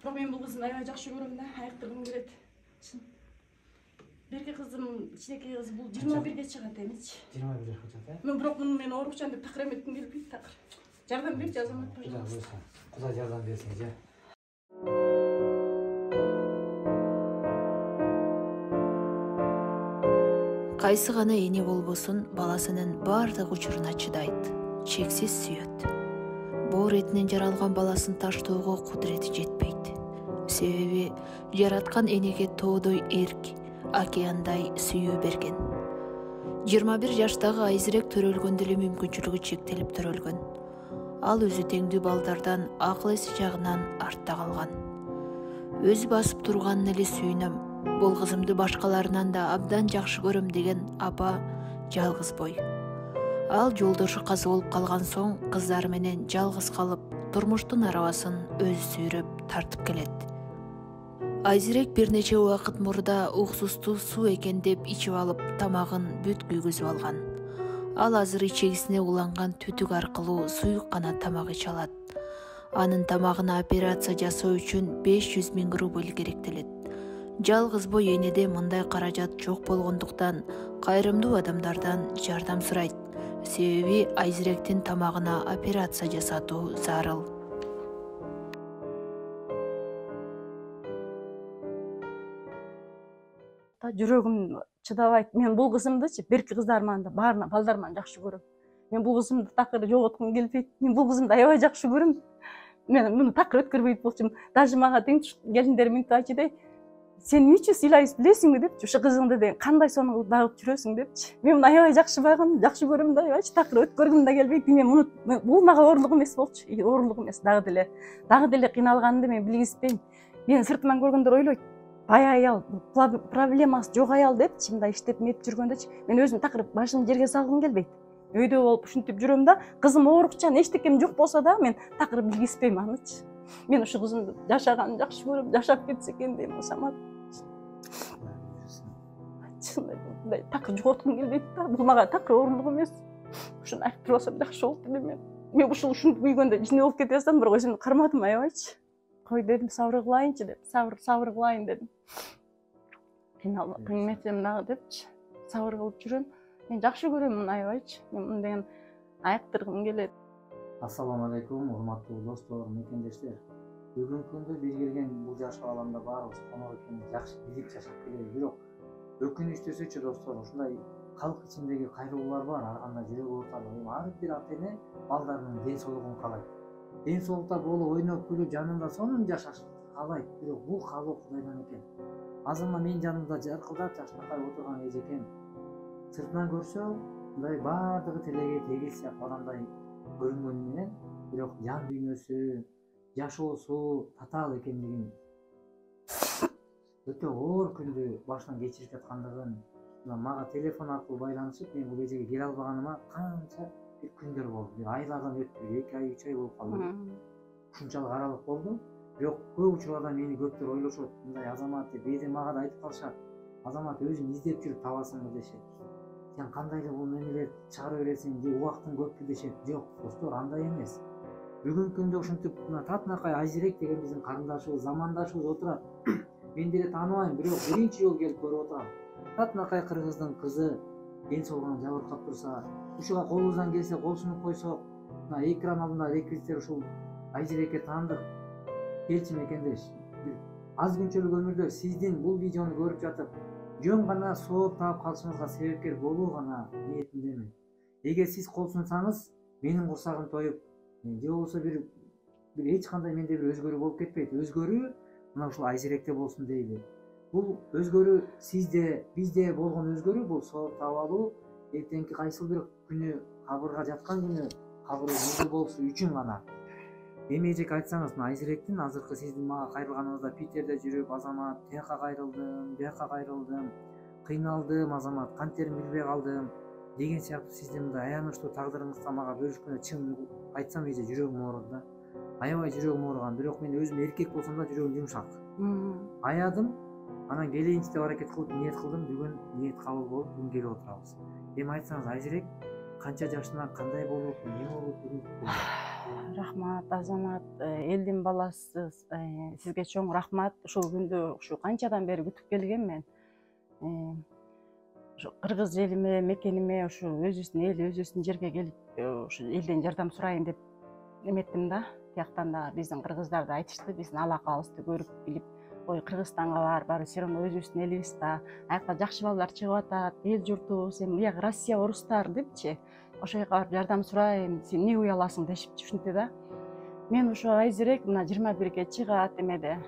Бирок мен бул кызды аябай жакшы көрөм да, айыктыргым келет. Берки кызым, кичинекей кыз бул 21-ге чыгат эмичи. 21 жашка чыгат, Мен бирок муну мен оорукчан деп такыр эметким келбейт такыр. Жардам берчи Азамат, пожалуйста. Кудай жардам берсин, же. Кайсы гана эне болбосун баласынын бардык учуруна чыдайт, чексиз сүйөт. Боор этинен жаралган баласын таштоого кудурети жетпейт. Себеби жараткан энеге тоодой эрк, океандай сүйүү берген. 21 жаштагы Айзирек төрөлгөндө эле мүмкүнчүлүгү чектелип төрөлгөн. Ал өзү теңдүү балдардан акыл эси жагынан артта калган. Өзү басып турганын эле сүйүнөм. Бул кызымды башкаларынан да абдан жакшы көрөм деген апа жалгыз бой. Ал жолдошу казы болуп калган соң кыздары менен жалгыз калып, турмуштун арабасын өзү сүйрөп тартып келет. Айзирек бир нече убакыт мурда уксустуу суу экен деп ичип алып, тамагын бүт күйгүзүп алган. Ал азыр ичегисине уланган түтүк аркылуу суюк гана тамак иче алат. Анын тамагына операция жасоо үчүн 500 000 рубль керектелет. Жалгыз бой энеде мындай каражат жок болгондуктан кайрымдуу адамдардан жардам сурайт. Себеби Айзиректин тамагына операция жасатуу зарыл. Жүрөгүм чыдабайт. Мен бул кызымдычы берки кыздарыман да баарына балдарыман жакшы көрөм. Мен бул кызымды такыр жоготкум келбейт. Мен бул кызымды аябай жакшы көрөм. Мен муну такыр өткөрбөйт болчумун. Даже мага тең келиндерим мынтип айтчу, сен ниче сыйлайсың билесиңби депчи, ушу кызыңды деген кандай сонун кылып багып жүрөсүң депчи. Мен муну аябай жакшы багам, жакшы көрөм да, аябайчы такыр өткөргүм да келбейт. Мен муну бул мага оорлук эмес болчу, оорлук эмес, дагы деле кыйналганымды мен билгизбейм. Мен сыртынан көргөндөр ойлойт, бай аял, проблемасы жок аял депчи, мындай иштеп метип жүргөндөчү, мен өзүм такыр башымды жерге салгым келбейт. Өйдө болуп ушинтип жүрөм да, кызым оорукчан, эчтекем жок болсо да мен такыр билгизбейм анычы. Мен ушу кызымды жашаганын жакшы көрөм, жашап кетсе экен дейм, Азамат. Мындай такыр жоготкум келбейт да, бул мага такыр оорлук эмес. Ушуну айттырып алсам жакшы болот элем. Мен ушинтип күйгөндө жине болуп кете жаздам, бирок өзүмдү кармадым аябайчы. Кой дедим, сабыр кылайынчы деп, сабыр кылайын дедим. Кыйнметсем дагы депчи, сабыр кылып жүрөм. Мен жакшы көрөм муну аябайчы. Мен муну деген айыктыргым келет. Ассаламу алейкум, урматтуу достор, мекендештер. Бүгүнкү күндө биз келген бул жаш баламда баарыбыз конок экенин жакшы билип жашап келебиз. Бирок өкүнүчтүүсүчү достор, ушундай калк ичиндеги кайрылуулар бар, ар кандай жүрөгү оорутат. Ар бир ата эне балдарынын ден соолугун каалайт. Ден соолукта болуп, ойноп, күлүп, жанында сонун жашашты каалайт. Бирок бул каалоо Кудайдан экен. Азырма мен жанымда жаркылдап жакшыркай отурган эжекем сыртынан көрсө, мындай баардыгы телеге тегиз сыяктуу адамдай көрүнгөнү менен, бирок жан дүйнөсү, жашоосу татаал экендигин, өтө оор күндү башынан кечирип жаткандыгын, мага телефон аркылуу байланышып, мен бул эжеге келе албаганыма канча бир күндөр болду. Бир айлардан өттү, 2 ай, 3 ай болуп калды. Ушунчалык аралык болду. Бирок көп учурларда мени көптөр ойлошот, мындай Азамат деп, бээде мага да айтып калышат. Азамат өзүң издеп жүрүп табасыңбы дешет. Сен кандай эле бул немелерди чыгара бересиң, же убактың көппү дешет. Жок, достор, андай эмес. Бүгүнкү күндө ушинтип мына татынакай Айзирек деген биздин карындашыбыз, замандашыбыз отурат. Мен деле тааныбайм, бирок биринчи жолу келип көрүп отурам. Татынакай кыргыздын кызы ден соолугунан жабыркап турса, ушуга колубуздан келсе кол сунуп койсок, мына экран алдында реквизиттер ушул Айзирекке таандык. Келчи мекендеш, аз күнчөлүк өмүрдө сиздин бул видеону көрүп жатып, жөн гана сооп таап калышыңызга себепкер болуу гана ниетимдемин. Эгер сиз кол сунсаңыз, менин курсагым тоюп, же болбосо бир эч кандай менде бир өзгөрүү болуп кетпейт. Өзгөрүү мына ушул Айзиректе болсун дейли. Бул өзгөрүү сизде, бизде болгон өзгөрүү бул сооп таап алуу, эртеңки кайсыл бир күнү кабырга жаткан күнү кабыры музул болушу үчүн гана. Эми эжеке айтсаңыз, мына Айзиректин азыркы сиздин мага кайрылганыңызда Питерде жүрүп, Азамат, тияка кайрылдым, бияка кайрылдым, кыйналдым, Азамат, кантерин билбей калдым деген сыяктуу сиздин мындай аянычтуу тагдырыңызды мага бөлүшкөндө чын айтсам эже жүрөгүм ооруду да. Аябай жүрөгүм ооруган, бирок мен өзүм эркек болсом да жүрөгүм жумшак. Аядым, анан келейинчи деп аракет кылып ниет кылдым, бүгүн ниет кабыл болуп, бүгүн келип отурабыз. Эми айтсаңыз, Айзирек канча жашында, кандай болуп, эмне болуп бүгүн? Рахмат, Азамат, элдин баласы, сизге чоң рахмат. Ушул күндү ушу канчадан бери күтүп келгем мен. Кыргыз элиме, мекениме, ушу өзүбүздүн эл, өзүбүздүн жерге келип, ушу элден жардам сурайын деп эметтим да. Тияктан да биздин кыргыздар да айтышты, биздин алакабызды көрүп билип, ой Кыргызстанга баары все равно өзүбүздүн элибиз да, аякта жакшы балдар чыгып атат, эл журтубуз, эми бияк Россия орустар депчи. Ошол жака барып жардам сурайын, сен эмне уяласың дешипчи ушинтип да. Мен ошо айзерек мына 21-ге чыгат эмеде.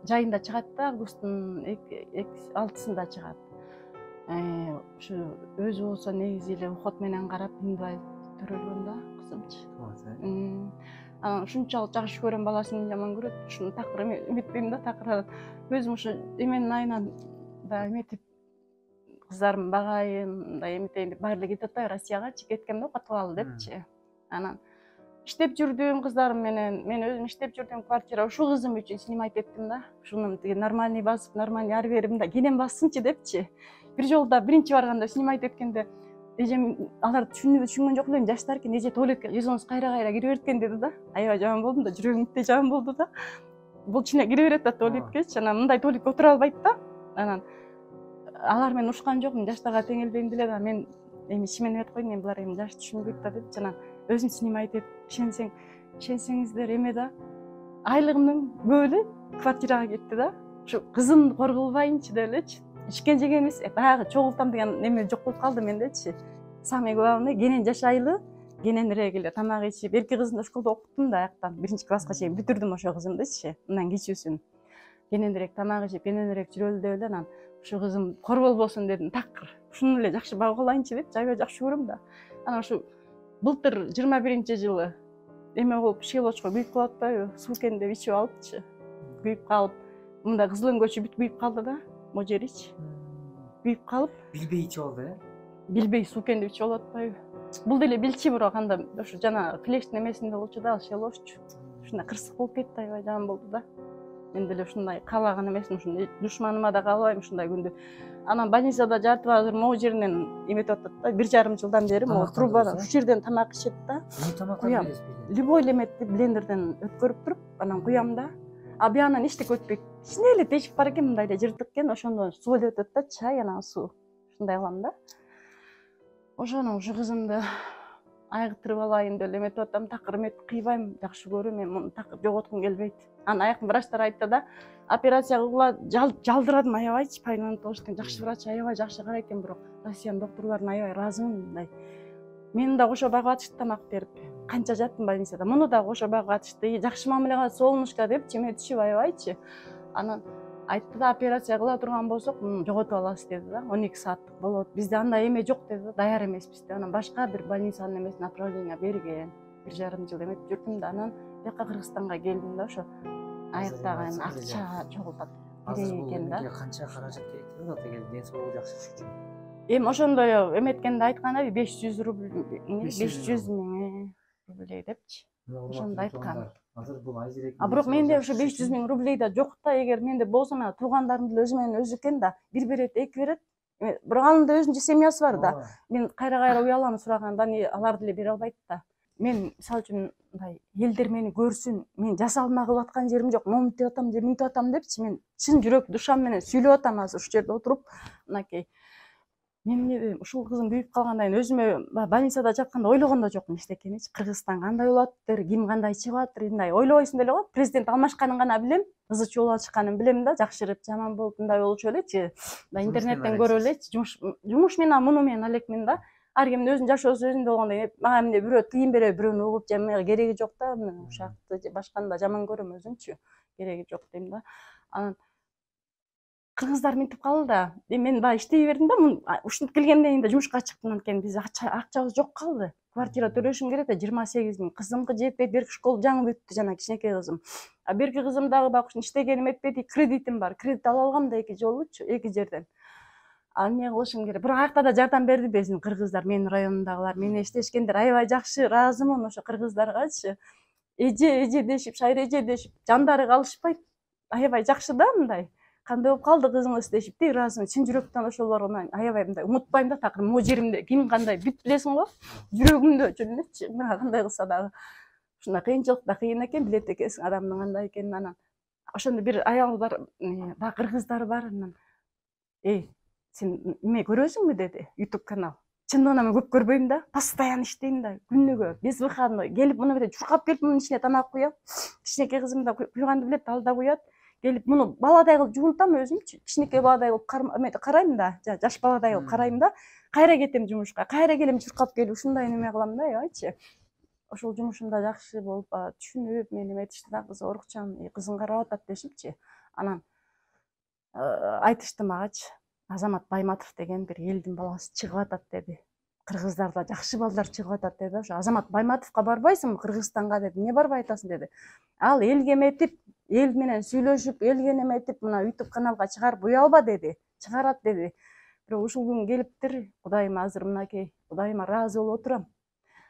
Жайында чыгат да, августтун 6-сында чыгат. Ушу өзү болсо негизи эле ухот менен карап инвалид төрөлгөн да, кызымчы. Ушунчалык жакшы көрөм, баласын жаман көрөт. Ушуну такыр эметпейм да, такыр өзүм ушу эменин айынан да эметип кыздарымды багайын, мындай эметейин деп баары эле кетип атпайбы Россияга кеткем да, окутуп алалы депчи. Анан иштеп жүрдүм кыздарым менен, мен өзүм иштеп жүрдүм, квартира ушул кызым үчүн снимать эттим да. Ушуну нормальный басып, нормальный ары бери мындай кенен бассынчы депчи. Бир жолда биринчи барганда снимать эткенде эжем алар түшүнгөн жок элем, жаштар экен, эже туалетке жүзүңүз кайра кире берет деди да. Аябай жаман болдум да, жүрөгүм да жаман болду да. Бул чына кире берет да туалеткечи, анан мындай туалетке отура албайт да. Анан алар менен ушкан жокмун, жаштарга теңелбейм деле да. Мен эми ичимен эметип койдум, мен булар эми жаш түшүнбөйт да деп, жана өзүм снимать этип, ишенсеңиздер эме да, айлыгымдын бөлү квартирага кетти да. Ушу кызымды корголбайынчы деп элечи. Ичкен жеген эмес, баягы чогултам деген неме жок болуп калды мендечи. Самый главный кенен жашайлы, кененирээк эле тамак ичип, эркек кызымды школдо окуттум да аяктан, 1-класска чейин бүтүрдүм ошо кызымдычы, мындан кичүүсүн. Кененирээк тамак ичип, кененирээк жүрөлү деп эле анан ушу кызым корболбосун дедим, такыр. Ушуну эле жакшы багып алайынчы деп, аябай жакшы көрөм да. Анан ушу былтыр 21-жылы эме болуп, щелочко күйүп калып атпайбы, сукен деп ичип алыпчы. Күйүп калып, мында кызыл өңгөчү бүт күйүп калды да. Можерич күйүп калып, билбей ичип алды, билбей сукен деп ичип алып атпайбы. Бул деле билчи, бирок анда ошо жана флештин эмесинде болчу да, щелоччу. Ушундай кырсык болуп кетти, аябай жаман болду да. Мен деле ушундай каалаган эмесмин, ушундай душманыма да каалабайм ушундай күндү. Анан больницада жатып азыр могу жеринен эметип атат да, 1,5 жылдан бери могу трубадан ушу жерден тамак ичет да. Эмне тамактан бересиз? Любой элеметти блендерден өткөрүп туруп, анан куям да. А буянан эчтеке өтпөйт. Кичине эле тешип бар экен, мындай эле жыртык экен, ошондон суу эле өтөт да, чай анан суу. Ушундай кылам да. Ошону ушу кызымды айгыттырып алайын деп эметип атам, такыр эметип кыйбайм, жакшы көрөм, мен муну такыр жоготкум келбейт. Анан аяктын врачтар айтты да, операция кылгыла жалдырадым аябайчы, пайлантолуштун жакшы врач, аябай жакшы карайт экен, бирок Россиянын доктурларына аябай ыраазымын мындай. Мени да кошо багып атышты тамак берип. Канча жаттым больницада. Муну да кошо багып атышты. Жакшы мамиле кылат, солнышко депчи, эме түшүп аябайчы. Анан айтты да, операция кыла турган болсок, муну жоготуп аласыз деди да. 12 сааттык болот. Бизде андай эме жок деди да, даяр эмеспиз деп. Анан башка бир больницанын эмесине направление берген. 1,5 жыл эметип жүрдүм да, анан бияка Кыргызстанга келдим да, ошо аяктагы акча чогултат керек экен да. Канча каражат керек болот экен, ден соолугу жакшы үчүн? Эми ошондой эметкенде айткан 500 рубль, 500 миң рублей депчи. Ошондо айткан. Азыр бул айзерек. Бирок менде ошо 500 миң рублей да жок да, эгер менде болсо, мен туугандарым деле өзү менен өзү экен да, бир берет, эки берет. Бирок анын да өзүнчө семьясы бар да. Мен кайра уялам сураганда, алар деле бере албайт да. Мен мисалы үчүн мындай элдер мени көрсүн, мен жасалма кылып аткан жерим жок, момунтип атам, мынтип атам депчи, мен чын жүрөк душам менен сүйлөп атам азыр ушул жерде отуруп, мынакей. Мен ушул кызым күйүп калгандан кийин өзүмө больницада жатканда ойлогон да жокмун эчтекени. Кыргызстан кандай болот, ким кандай чыгып атыр, мындай ойлобойсуң деле го. Президент алмашканын гана билем, кызы чогулуп чыкканын билем да, жакшырып, жаман болуп, мындай болчу элечи. Интернеттен көрүп элечи, жумуш менен муну менен алекмин да. Ар кимдин өзүнүн жашоосу өзүндө болгондо, мага эмне бирөө тыйын берип, бирөөнү угуп, мага кереги жок да, ушакты башканы да жаман көрөм өзүмчү. Кереги жок дейм да. Анан кыргыздар мынтип калды да. Мен баягы иштей бердим да, ушинтип келгенден кийин да жумушка чыктым, анткени биз акчабыз жок калды. Квартира төлөшүм керек да, 28 миң. Кызымга жетпейт, берки школу жаңы бүттү, жана кичинекей кызым. Берки кызым дагы бак иштегеним этпеди, кредитим бар. Кредит ала алгам да 2 жолучу, 2 жерден. Эмне кылышым керек? Бирок аякта да жардам берди биздин кыргыздар, менин районумдагылар, менен иштешкендер аябай жакшы, ыраазымын ошо кыргыздаргачы. Эже дешип, шайыр эже дешип, жандары калышпайт. Аябай жакшы да мындай. Кандай болуп калды кызыңыз дешип, ыраазымын. Чын жүрөктөн ошолорго аябай мындай унутпайм да, такыр могу жеримде ким кандай бүт билесиң го. Жүрөгүмдө элечи, мага кандай кылса дагы. ушундай кыйынчылык да кыйын экен, билет экенсиң адамдын кандай экенин. Анан ошондо бир аял бар, баягы кыргыздар бар. Анан сен эме көрөсүңбү деди, YouTube канал. Чындыгында мен көп көрбөйм да, постоянно иштейм да, күнүгө безвыходной келип муну бир чуркап келип мунун ичине тамак куям. Кичинекей кызым да куйганды билет, ал да куят. Келип муну баладай кылып жуунтам өзүмчү. Кичинекей баладай кылып карайм да, жаш баладай кылып карайм да. Кайра кетем жумушка, кайра келем чуркап келип ушундай неме кылам да, айчы. Ошол жумушумда жакшы болуп түшүнүп, мен эметишти да, кыз орукчан, кызың карап атат дешипчи. Анан айтышты магачы. Азамат Байматов деген бир элдин баласы чыгып атат деди. Кыргыздарда жакшы балдар чыгып атат деди. Ошо Азамат Байматовго барбайсыңбы Кыргызстанга деди. Эмне барбай атасың деди. Ал элге эметип, эл менен сүйлөшүп, элге эметип, мына YouTube каналга чыгарып уялба деди. Чыгарат деди. Бирок ушул күн келиптир. Кудайыма азыр мынакей, Кудайыма ыраазы болуп отурам.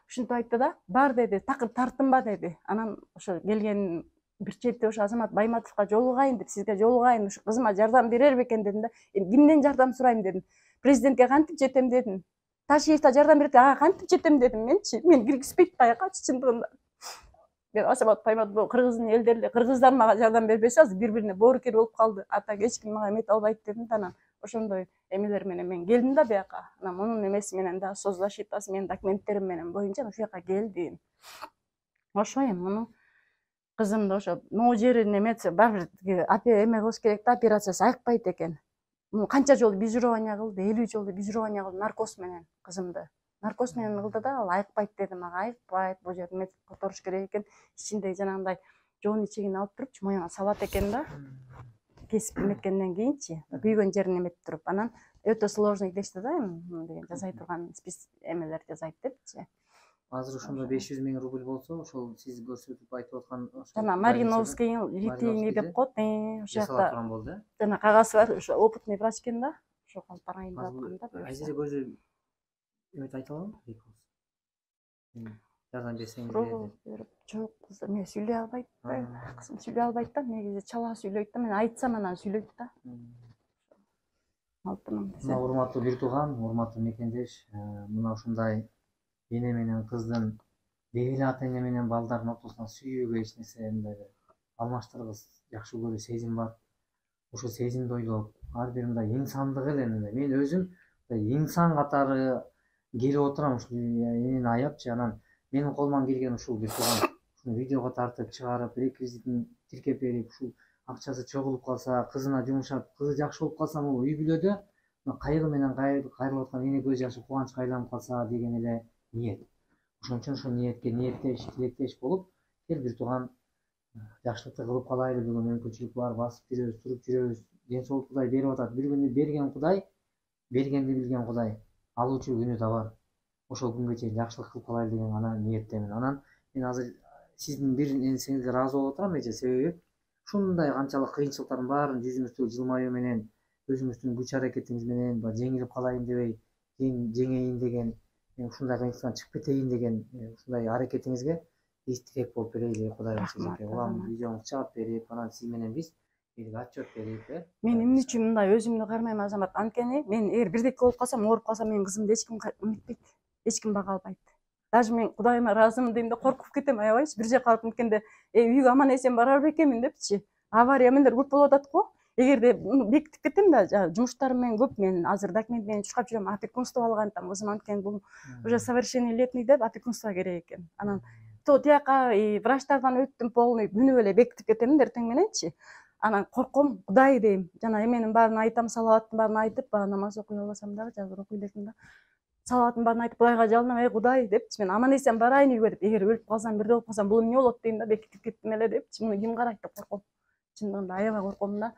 Ушинтип айтты да, бар деди, такыр тартынба деди. Анан ошо келген бир четте ошо Азамат Байматовго жолугайын деп, сизге жолугайын, ушу кызыма жардам берер бекен дедим да. Кимден жардам сурайм дедим. Президентке кантип жетем дедим. Ташиев да жардам берет, ага кантип жетем дедим менчи. Мен киргизбейт таякачы чындыгында. Мен Азамат Байматов кыргыздын элдери, кыргыздар мага жардам бербесе азыр бири-бирине боорукер болуп калды. Ата эч ким мага эмете албайт дедим да. Анан ошондой эмелер менен мен келдим да бияка. Анан мунун эмеси менен да соцзащитасы менин документтерим менен боюнча ушул жака келдим. Ошо эми муну кызымды ошо могу жерин эметсе баары бир эме кылыш керек да, операциясы айыкпайт экен. Канча жолу бижирование кылды, 50 жолу бижирование кылды наркоз менен кызымды. Наркоз менен кылды да, ал айыкпайт деди мага. Айыкпайт, бул жерди эметип которуш керек экен. Ичинде жанагындай жоон ичегин алып турупчу моюна салат экен да. Кесип эметкенден кийинчи, күйгөн жерин эметип туруп, анан өтө сложный дешти да, эми деген жасай турган спис эмелер жасайт депчи. Азыр ошондо 500 000 рубль болсо, ошол сиз көрсөтүп айтып аткан жана Мариновский литейный деп коет, ошол жакта жана кагазы бар, ошо опытный врач экен да, ошо алып барайын деп атканда. Айзере көзү эмет айта аламбы? Жардам берсеңиз берип, жок, мен сүйлөй албайт да, кызым сүйлөй албайт да, негизи чала сүйлөйт да, мен айтсам анан сүйлөйт да. Мына урматтуу бир тууган, урматтуу мекендеш, мына ушундай эне менен кыздын, деги эле ата эне менен балдардын ортосунан сүйүүгө эч нерсе мындай алмаштыргыс, жакшы көрүү сезим бар. Ошол сезимди ойлоп, ар бир мындай инсандык эле мындай. Мен өзүм инсан катары келип отурам ушул энени аяпчы. Анан менин колуман келген ушул бир тууган ушуну видеого тартып чыгарып, реквизитин тиркеп берип, ушул акчасы чогулуп калса, кызына жумшап, кызы жакшы болуп калса, бул үй бүлөдө кайгы менен кайрылып аткан эне көз жашы кубанычка айланып калса деген эле ниет. Ошон үчүн ушул ниетке ниеттеш, тилектеш болуп, бир тууган жакшылыкты кылып калайлы, бүгүн мүмкүнчүлүк бар, басып жүрөбүз, туруп жүрөбүз. Ден соолук Кудай берип атат. Бир күнү берген Кудай, бергенди билген Кудай, алуучу күнү да бар. Ошол күнгө чейин жакшылык кылып калайлы деген анан ниеттемин. Анан мен азыр сиздин бир нерсеңизге ыраазы болуп отурам эже, себеби ушундай канчалык кыйынчылыктардын баарын жүзүңүздөгү жылмаюу менен, өзүңүздүн күч аракетиңиз менен жеңилип калайын дебей, жеңейин деген, ушундай кыйынчылыктан чыгып кетейин деген ушундай аракетиңизге биз тилек болуп берели, Кудайга эжеке. Улам видеоңузду чыгып берип, анан сиз менен биз бирге отчет берип, мен эмне үчүн мындай өзүмдү кармайм Азамат? Анткени мен эгер бирдеке болуп калсам, ооруп калсам, менин кызымды эч ким үмүтпейт, эч ким бага албайт. Даже мен Кудайыма ыраазымын дейм да, коркуп кетем, аябайчы. Бир жака алып кеткенде, үйгө аман эсен барар бекенмин депчи. Авария эмелер көп болуп атат го. Эгерде бекитип кетем да, жумуштарым менен көп, мен азыр документ менен чуркап жүрөм, опекунство алган там, кызым анткени бул уже совершеннолетний деп опекунство керек экен. Анан тияка врачтардан өттүм полный, күнү эле бекитип кетем эртең мененчи. Анан корком, Кудай дейм, жана эменин баарын айтам, салаваттын баарын айтып, намаз окуй албасам дагы, жазыр окуй элесим да. Салаваттын баарын айтып, Кудайга жалынам, Кудай депчи, мен аман эсен барайын үйгө деп. Эгер өлүп калсам, бирде болуп калсам, бул эмне болот дейм да, бекитип кеттим эле депчи. Муну ким карайт деп корком. Чындыгында аябай корком да.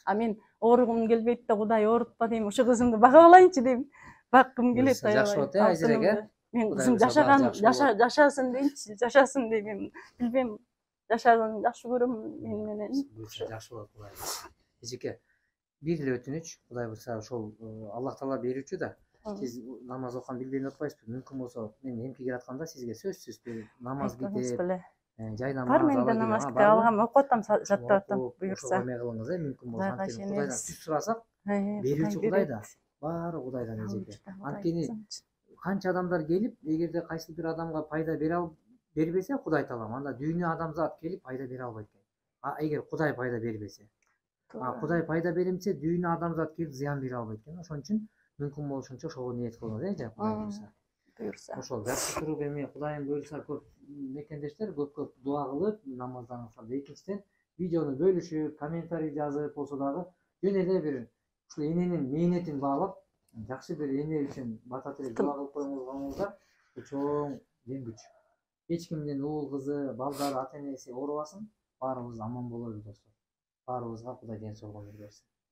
А мен ооругум келбейт да, Кудай оорутпа дейм, ошо кызымды бага алайынчы дейм. Баккым келет аябай. Жакшы болот, Айзереге. Мен кызым жашасын деймчи, жашасын дейм, мен билбейм. Жашаган жакшы көрөм мен менен. Жакшы болот, Кудай. Эжеке, бир эле өтүнүч, Кудай буйрса, ошол Аллах Таала берүүчү да. Сиз намаз окуган билбейм деп атпайсызбы? Мүмкүн болсо, мен эмки келатканда сизге сөзсүз бир намаз китеп, жай намаз бар менде намаз китеп алгам, окуп атам, жаттап атам, буйрса. Эме кылыңыз, мүмкүн болсо, анткени Кудайдан түз сурасак, берүүчү Кудай да, баары Кудайдан эжеке. Анткени канча адамдар келип, эгерде кайсы бир адамга пайда бере бербесе Кудай таалам, анда дүйнө адамзат келип пайда бере албайт экен. Эгер Кудай пайда бербесе, Кудай пайда беремсе дүйнө адамзат келип зыян бере албайт экен. Ошон үчүн мүмкүн болушунча ошого ниет кылыңыз, же Кудай буйрса. Ошол жакшы туруп эми Кудайым буйрса көп мекендештер көп дуа кылып намаздарыңызда. Экинчиден видеону бөлүшүп, комментарий жазып болсо дагы жөн эле бир ушул эненин мээнетин баалап, жакшы бир эне үчүн бата тилеп дуа кылып коюңузда бул чоң дем күч. Эч кимдин уул кызы, балдары, ата энеси оорубасын, баарыбыз аман бололу достор. Баарыбызга Кудай ден соолук берсин.